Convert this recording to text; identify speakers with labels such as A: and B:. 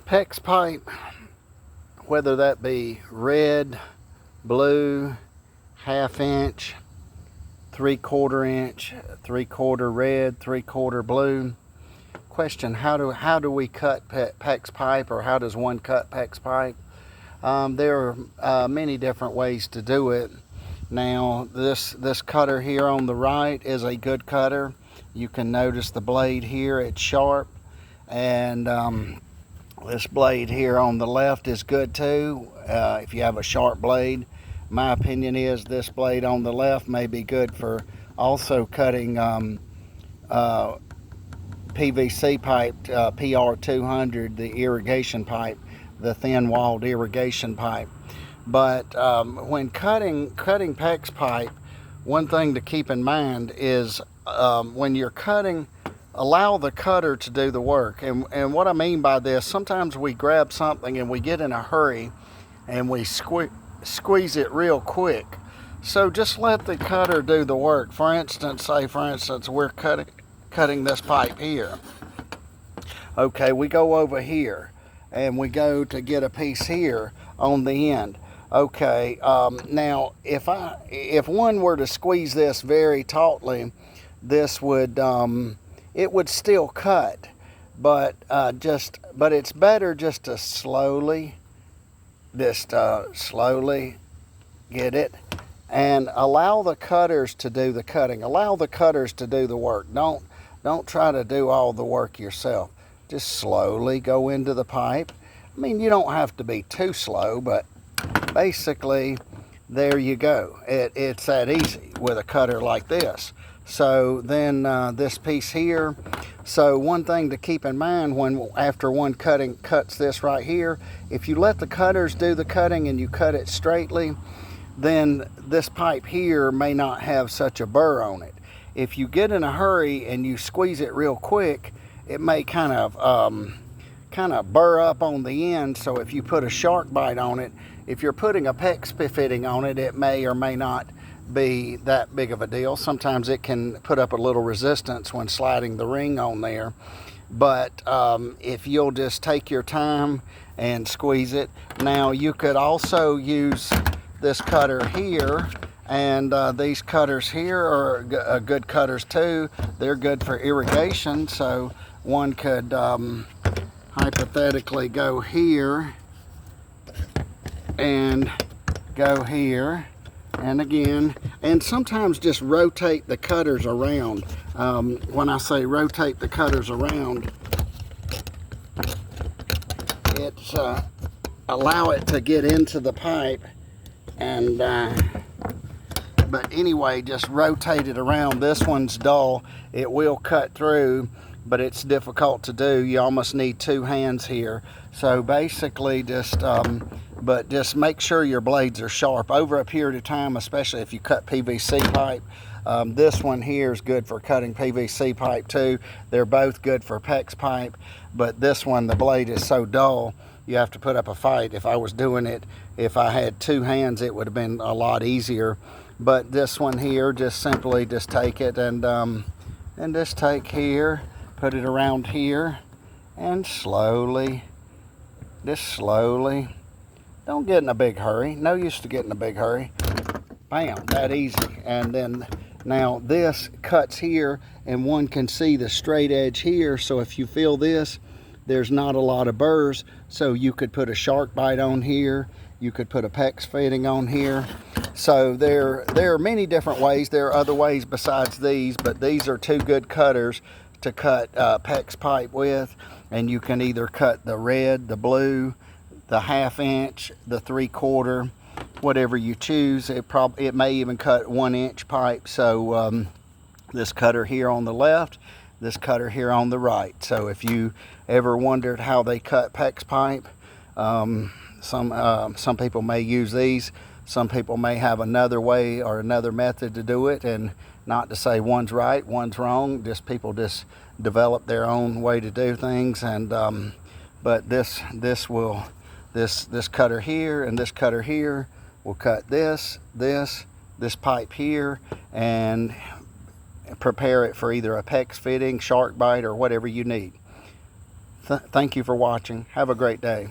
A: PEX pipe, whether that be red, blue, ½ inch, 3/4 inch, 3/4 red, 3/4 blue. Question: how do we cut PEX pipe, or how does one cut PEX pipe? There are many different ways to do it. Now this cutter here on the right is a good cutter. You can notice the blade here, it's sharp, and this blade here on the left is good too. If you have a sharp blade, my opinion is this blade on the left may be good for also cutting PVC pipe, PR200, the irrigation pipe, the thin-walled irrigation pipe. But when cutting PEX pipe, one thing to keep in mind is when you're cutting, allow the cutter to do the work. And what I mean by this, sometimes we grab something and we get in a hurry and we squeeze it real quick. So just let the cutter do the work. For instance, we're cutting this pipe here. Okay, we go over here and we go to get a piece here on the end. Okay, now if one were to squeeze this very tautly, this would it would still cut, but it's better just to slowly get it and allow the cutters to do the cutting. Allow the cutters to do the work. Don't try to do all the work yourself. Just slowly go into the pipe. I mean, you don't have to be too slow, but basically there you go. It's that easy with a cutter like this. So then this piece here, so one thing to keep in mind after one cuts this right here, if you let the cutters do the cutting and you cut it straightly, then this pipe here may not have such a burr on it. If you get in a hurry and you squeeze it real quick, it may kind of burr up on the end. So if you put a shark bite on it, if you're putting a PEX fitting on it, it may or may not be that big of a deal. Sometimes it can put up a little resistance when sliding the ring on there. But if you'll just take your time and squeeze it. Now you could also use this cutter here, and these cutters here are good cutters too. They're good for irrigation, so one could hypothetically go here and go here and again, and sometimes just rotate the cutters around. When I say rotate the cutters around, it's allow it to get into the pipe, and but anyway, just rotate it around. This one's dull, it will cut through, but it's difficult to do. You almost need two hands here. So basically but just make sure your blades are sharp over a period of time, especially if you cut PVC pipe. This one here is good for cutting PVC pipe too. They're both good for PEX pipe, but this one, the blade is so dull, you have to put up a fight. If I was doing it, if I had two hands, it would have been a lot easier. But this one here, just simply just take it and just take here, put it around here, and slowly, just slowly. Don't get in a big hurry. No use to get in a big hurry. Bam, that easy. And then now this cuts here, and one can see the straight edge here. So if you feel this, there's not a lot of burrs. So you could put a shark bite on here. You could put a PEX fitting on here. So there are many different ways. There are other ways besides these, but these are two good cutters to cut PEX pipe with. And you can either cut the red, the blue, the ½ inch, the 3/4, whatever you choose. It may even cut 1 inch pipe. So this cutter here on the left, this cutter here on the right. So if you ever wondered how they cut PEX pipe, some people may use these. Some people may have another way or another method to do it, and not to say one's right, one's wrong. Just people just develop their own way to do things. And but this cutter here and this cutter here will cut this pipe here and prepare it for either a PEX fitting, shark bite, or whatever you need. Thank you for watching. Have a great day.